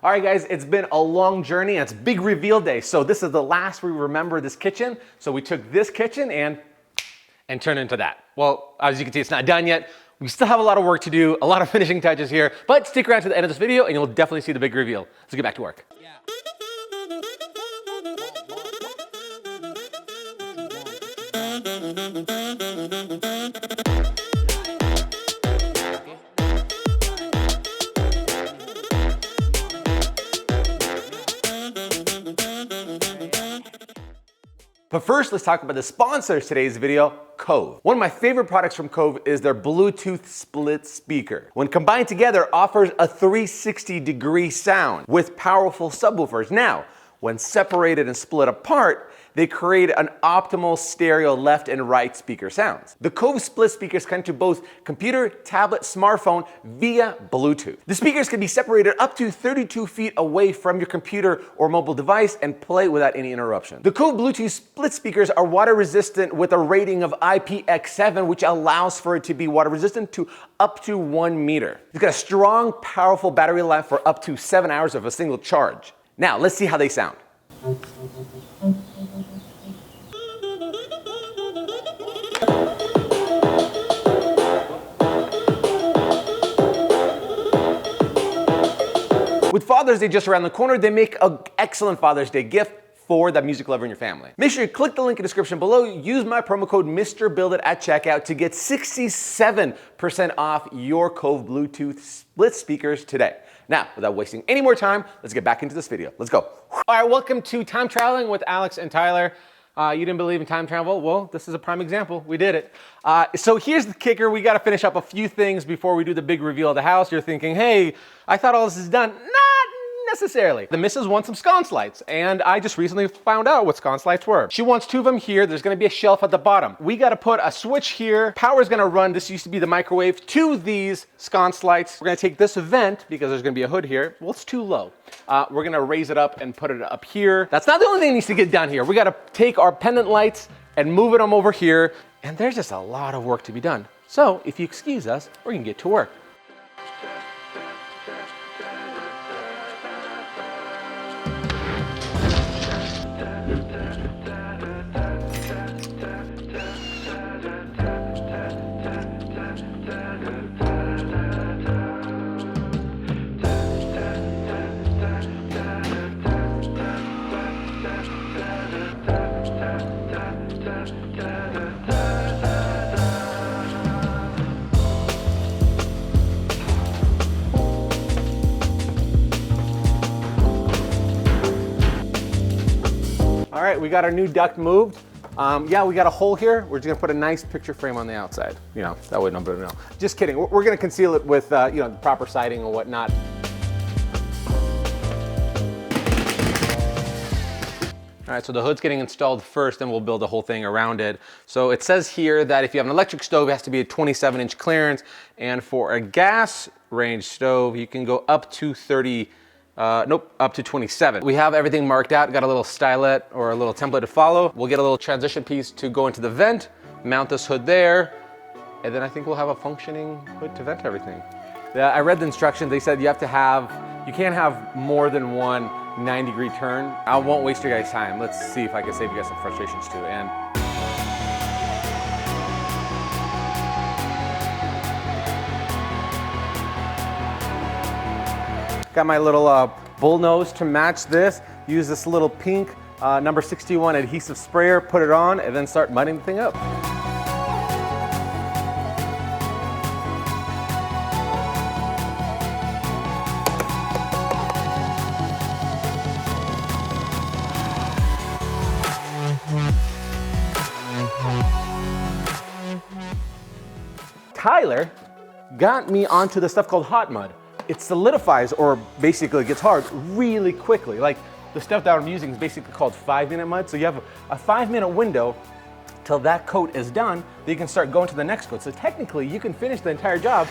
All right, guys, it's been a long journey and it's big reveal day. So this is the last we remember this kitchen. So we took this kitchen and turned it into that. Well, as you can see, it's not done yet. We still have a lot of work to do, a lot of finishing touches here, but stick around to the end of this video and you'll definitely see the big reveal. Let's get back to work. But first, let's talk about the sponsor of today's video, Cove. One of my favorite products from Cove is their Bluetooth split speaker. When combined together, offers a 360-degree sound with powerful subwoofers. Now, when separated and split apart, they create an optimal stereo left and right speaker sounds. The Cove split speakers connect to both computer, tablet, smartphone via Bluetooth. The speakers can be separated up to 32 feet away from your computer or mobile device and play without any interruption. The Cove Bluetooth split speakers are water resistant with a rating of IP.5, which allows for it to be water resistant to up to 1 meter. It's got a strong, powerful battery life for up to 7 hours of a single charge. Now, let's see how they sound. With Father's Day just around the corner, they make an excellent Father's Day gift for that music lover in your family. Make sure you click the link in the description below, use my promo code MrBuildIt at checkout to get 67% off your Cove Bluetooth split speakers today. Now, without wasting any more time, let's get back into this video. Let's go. All right, welcome to Time Traveling with Alex and Tyler. You didn't believe in time travel? Well, this is a prime example. We did it. So here's the kicker. We got to finish up a few things before we do the big reveal of the house. You're thinking, hey, I thought all this is done. Not necessarily. The missus wants some sconce lights, and I just recently found out what sconce lights were. She wants 2 of them here. There's going to be a shelf at the bottom. We got to put a switch here. Power's going to run. This used to be the microwave to these sconce lights. We're going to take this vent because there's going to be a hood here. Well, it's too low. We're going to raise it up and put it up here. That's not the only thing that needs to get done here. We got to take our pendant lights and move them over here, and there's just a lot of work to be done. So if you excuse us, we're going to get to work. All right, we got our new duct moved. Yeah, we got a hole here. We're just gonna put a nice picture frame on the outside. You know, that way nobody will know. Just kidding. We're gonna conceal it with, you know, proper siding and whatnot. All right, so the hood's getting installed first, and we'll build the whole thing around it. So it says here that if you have an electric stove, it has to be a 27-inch clearance. And for a gas range stove, you can go up to up to 27. We have everything marked out, got a little stylet or a little template to follow. We'll get a little transition piece to go into the vent, mount this hood there, and then I think we'll have a functioning hood to vent everything. I read the instructions. They said you can't have more than one 9-degree turn. I won't waste your guys' time. Let's see if I can save you guys some frustrations too. Got my little bull nose to match this. Use this little pink number 61 adhesive sprayer, put it on, and then start mudding the thing up. Tyler got me onto the stuff called hot mud. It solidifies, or basically gets hard really quickly. Like the stuff that I'm using is basically called 5-minute mud. So you have a 5-minute window till that coat is done, then you can start going to the next coat. So technically you can finish the entire job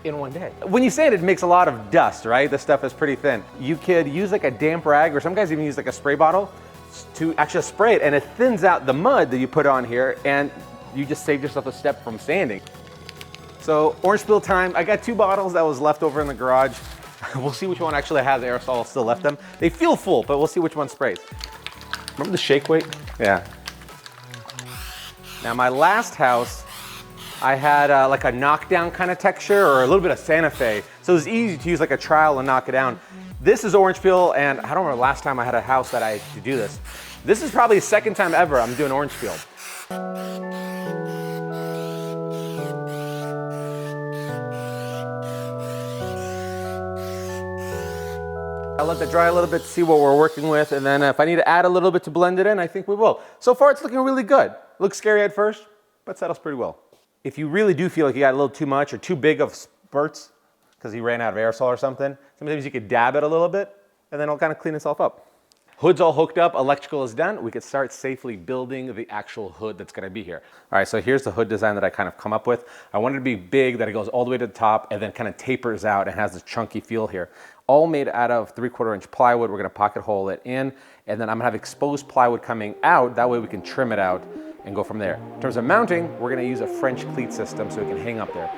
in one day. When you sand it, it makes a lot of dust, right? The stuff is pretty thin. You could use like a damp rag, or some guys even use like a spray bottle to actually spray it, and it thins out the mud that you put on here, and you just saved yourself a step from sanding. So orange peel time. I got 2 bottles that was left over in the garage. We'll see which one actually has aerosol still left them. They feel full, but we'll see which one sprays. Remember the shake weight? Yeah. Now my last house, I had like a knockdown kind of texture or a little bit of Santa Fe. So it was easy to use like a trowel and knock it down. This is orange peel, and I don't remember the last time I had a house that I had to do this. This is probably the second time ever I'm doing orange peel. I'll let that dry a little bit to see what we're working with, and then if I need to add a little bit to blend it in, I think we will. So far it's looking really good. Looks scary at first, but settles pretty well. If you really do feel like you got a little too much or too big of spurts, because you ran out of aerosol or something, sometimes you could dab it a little bit, and then it'll kind of clean itself up. Hood's all hooked up, electrical is done. We could start safely building the actual hood that's gonna be here. All right, so here's the hood design that I kind of come up with. I want it to be big, that it goes all the way to the top and then kind of tapers out and has this chunky feel here. All made out of 3/4 inch plywood. We're gonna pocket hole it in, and then I'm gonna have exposed plywood coming out. That way we can trim it out and go from there. In terms of mounting, we're gonna use a French cleat system so it can hang up there.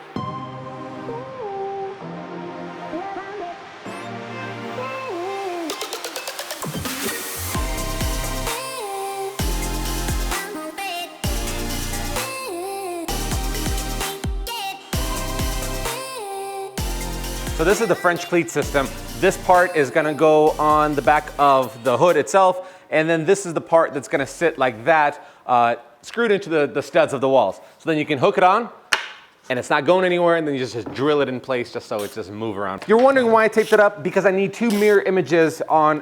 So this is the French cleat system. This part is gonna go on the back of the hood itself, and then this is the part that's gonna sit like that, screwed into the studs of the walls. So then you can hook it on, and it's not going anywhere, and then you just drill it in place just so it doesn't move around. You're wondering why I taped it up? Because I need 2 mirror images on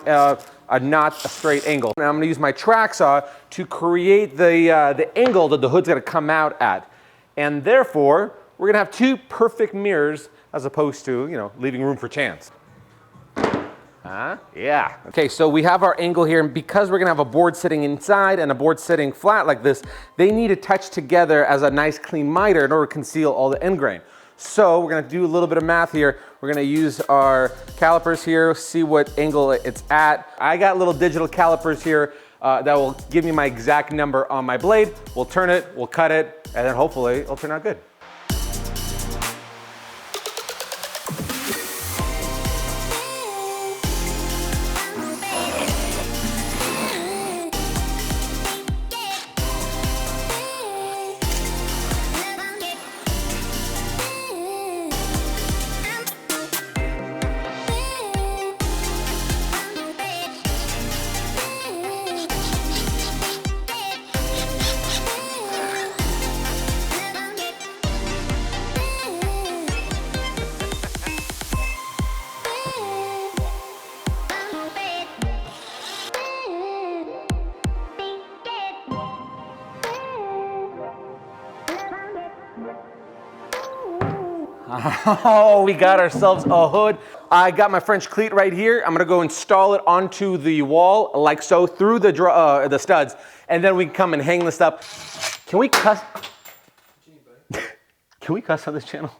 not a straight angle. Now I'm gonna use my track saw to create the angle that the hood's gonna come out at. And therefore, we're gonna have 2 perfect mirrors as opposed to, leaving room for chance. Yeah. Okay, so we have our angle here, and because we're gonna have a board sitting inside and a board sitting flat like this, they need to touch together as a nice clean miter in order to conceal all the end grain. So we're gonna do a little bit of math here. We're gonna use our calipers here, see what angle it's at. I got little digital calipers here that will give me my exact number on my blade. We'll turn it, we'll cut it, and then hopefully it'll turn out good. Oh, we got ourselves a hood. I got my French cleat right here. I'm gonna go install it onto the wall like so through the studs, and then we can come and hang this up. Can we cuss? Can we cuss on this channel?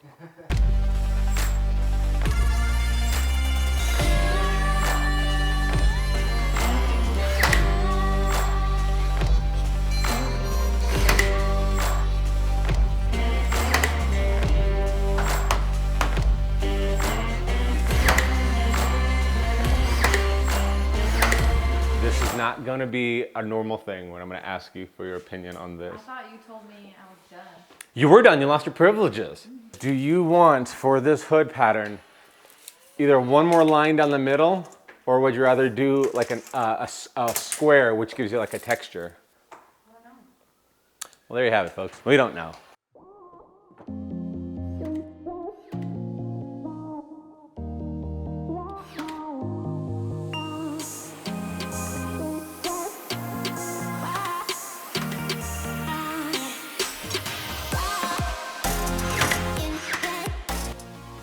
Not gonna be a normal thing when I'm gonna ask you for your opinion on this. I thought you told me I was done. You were done, you lost your privileges. Do you want, for this hood pattern, either one more line down the middle, or would you rather do like a square, which gives you like a texture? I don't know. Well, there you have it, folks. We don't know.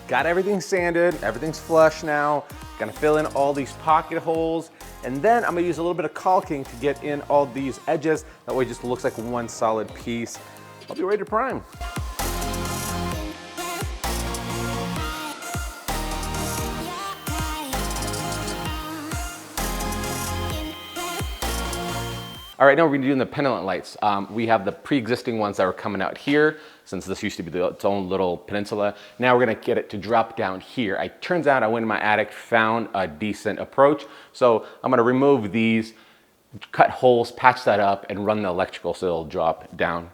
Got everything sanded, everything's flush now. Gonna fill in all these pocket holes, and then I'm gonna use a little bit of caulking to get in all these edges. That way it just looks like one solid piece. I'll be ready to prime. All right, now we're gonna be doing the pendant lights. We have the pre-existing ones that are coming out here. since this used to be its own little peninsula. Now we're gonna get it to drop down here. Turns out I went in my attic, found a decent approach. So I'm gonna remove these, cut holes, patch that up, and run the electrical so it'll drop down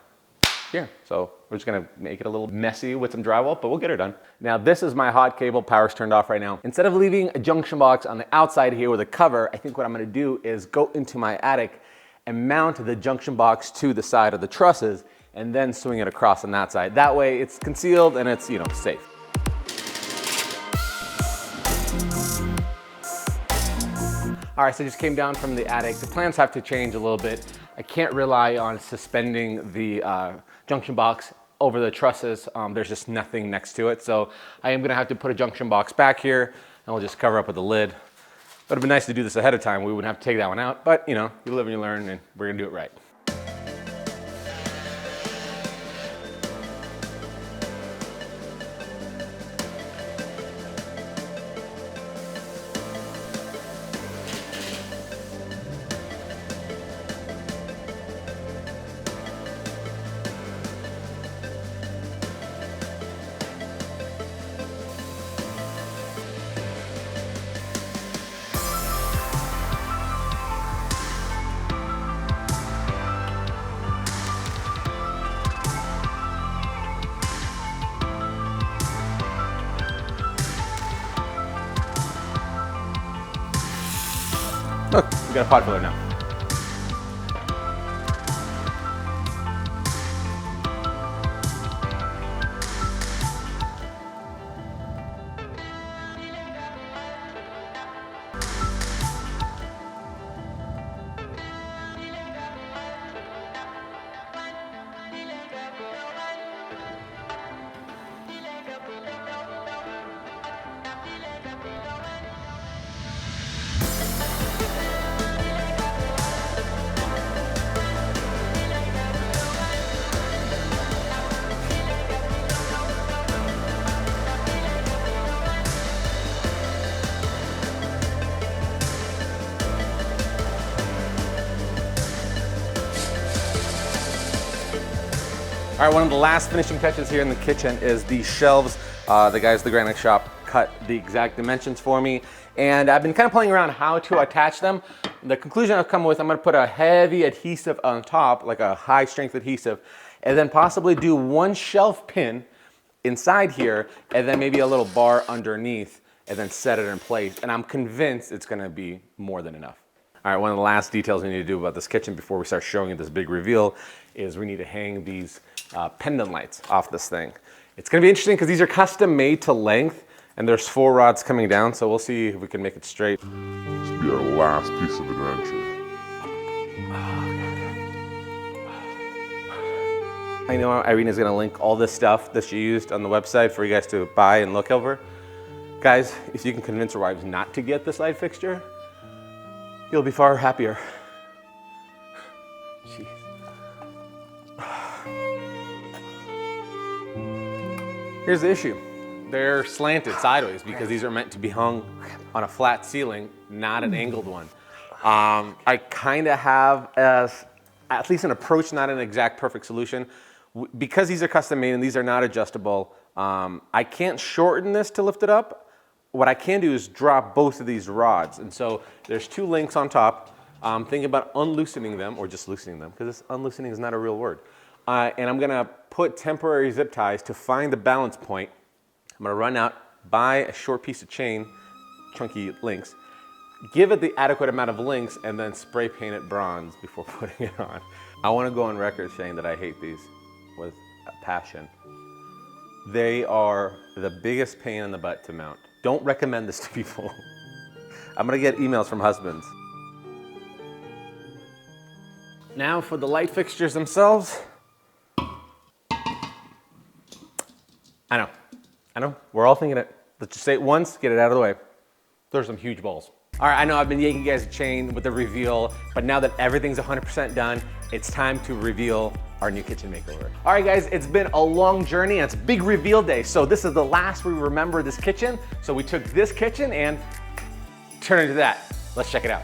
here. So we're just gonna make it a little messy with some drywall, but we'll get her done. Now this is my hot cable, power's turned off right now. Instead of leaving a junction box on the outside here with a cover, I think what I'm gonna do is go into my attic and mount the junction box to the side of the trusses and then swing it across on that side. That way it's concealed and it's, you know, safe. All right, so I just came down from the attic. The plans have to change a little bit. I can't rely on suspending the junction box over the trusses. There's just nothing next to it. So I am gonna have to put a junction box back here and we'll just cover up with the lid. But it'd be nice to do this ahead of time. We wouldn't have to take that one out, but you know, you live and you learn and we're gonna do it right. Look, we got a pot filler now. All right, one of the last finishing touches here in the kitchen is the shelves. The guys at the granite shop cut the exact dimensions for me, and I've been kind of playing around how to attach them. The conclusion I've come with, I'm gonna put a heavy adhesive on top, like a high strength adhesive, and then possibly do one shelf pin inside here, and then maybe a little bar underneath, and then set it in place. And I'm convinced it's gonna be more than enough. All right, one of the last details we need to do about this kitchen before we start showing you this big reveal is we need to hang these pendant lights off this thing. It's gonna be interesting because these are custom made to length and there's 4 rods coming down, so we'll see if we can make it straight. This will be our last piece of adventure. I know Irina's gonna link all this stuff that she used on the website for you guys to buy and look over. Guys, if you can convince your wives not to get this light fixture, you'll be far happier. Jeez. Here's the issue. They're slanted sideways because these are meant to be hung on a flat ceiling, not an angled one. I kind of have at least an approach, not an exact perfect solution. Because these are custom made and these are not adjustable, I can't shorten this to lift it up. What I can do is drop both of these rods. And so there's 2 links on top. I'm thinking about unloosening them or just loosening them because this unloosening is not a real word. And I'm gonna put temporary zip ties to find the balance point. I'm gonna run out, buy a short piece of chain, chunky links, give it the adequate amount of links, and then spray paint it bronze before putting it on. I wanna go on record saying that I hate these with a passion. They are the biggest pain in the butt to mount. Don't recommend this to people. I'm gonna get emails from husbands. Now for the light fixtures themselves. I know, we're all thinking it. Let's just say it once, get it out of the way. Those are some huge balls. All right, I know I've been yanking you guys a chain with the reveal, but now that everything's 100% done, it's time to reveal our new kitchen makeover. All right, guys, it's been a long journey and it's big reveal day. So this is the last we remember this kitchen. So we took this kitchen and turned it into that. Let's check it out.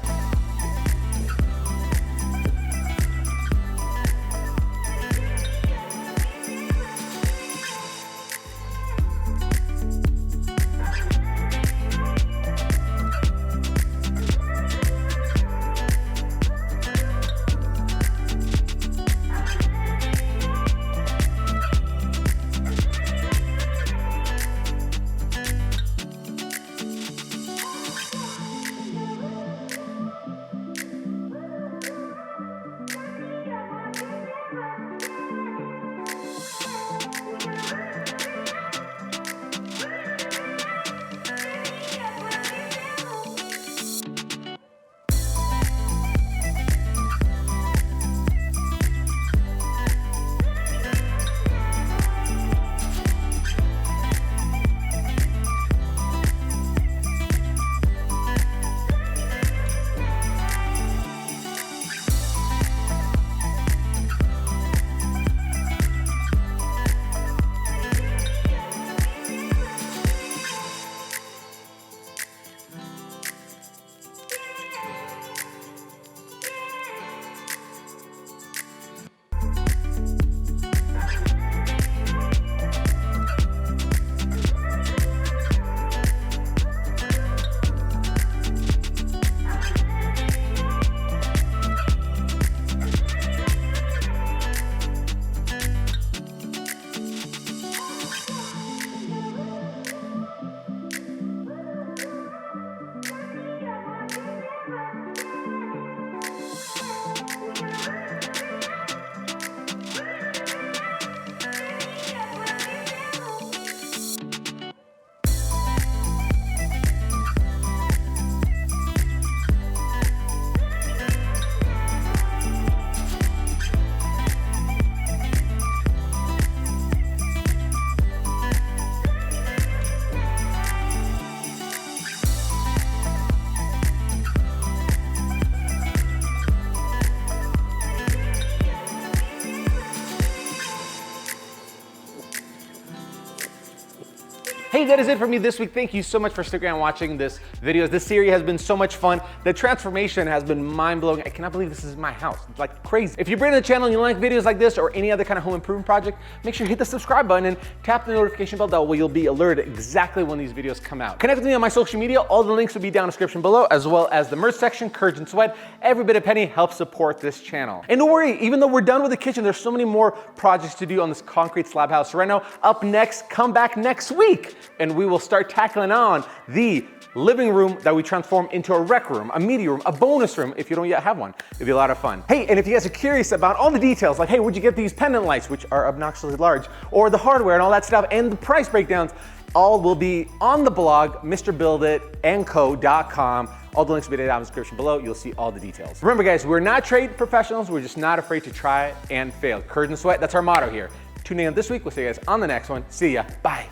Hey, that is it for me this week. Thank you so much for sticking around watching this video. This series has been so much fun. The transformation has been mind-blowing. I cannot believe this is my house. It's like crazy. If you're brand new to the channel and you like videos like this or any other kind of home improvement project, make sure you hit the subscribe button and tap the notification bell. That way you'll be alerted exactly when these videos come out. Connect with me on my social media. All the links will be down in the description below, as well as the merch section, Courage and Sweat. Every bit of penny helps support this channel. And don't worry, even though we're done with the kitchen, there's so many more projects to do on this concrete slab house. So right now, up next, come back next week, and we will start tackling on the living room that we transform into a rec room, a media room, a bonus room if you don't yet have one. It'll be a lot of fun. Hey, and if you guys are curious about all the details, like, hey, where'd you get these pendant lights, which are obnoxiously large, or the hardware and all that stuff, and the price breakdowns, all will be on the blog, MrBuildItandCo.com. All the links will be down in the description below. You'll see all the details. Remember, guys, we're not trade professionals. We're just not afraid to try and fail. Courage and Sweat, that's our motto here. Tune in this week. We'll see you guys on the next one. See ya. Bye.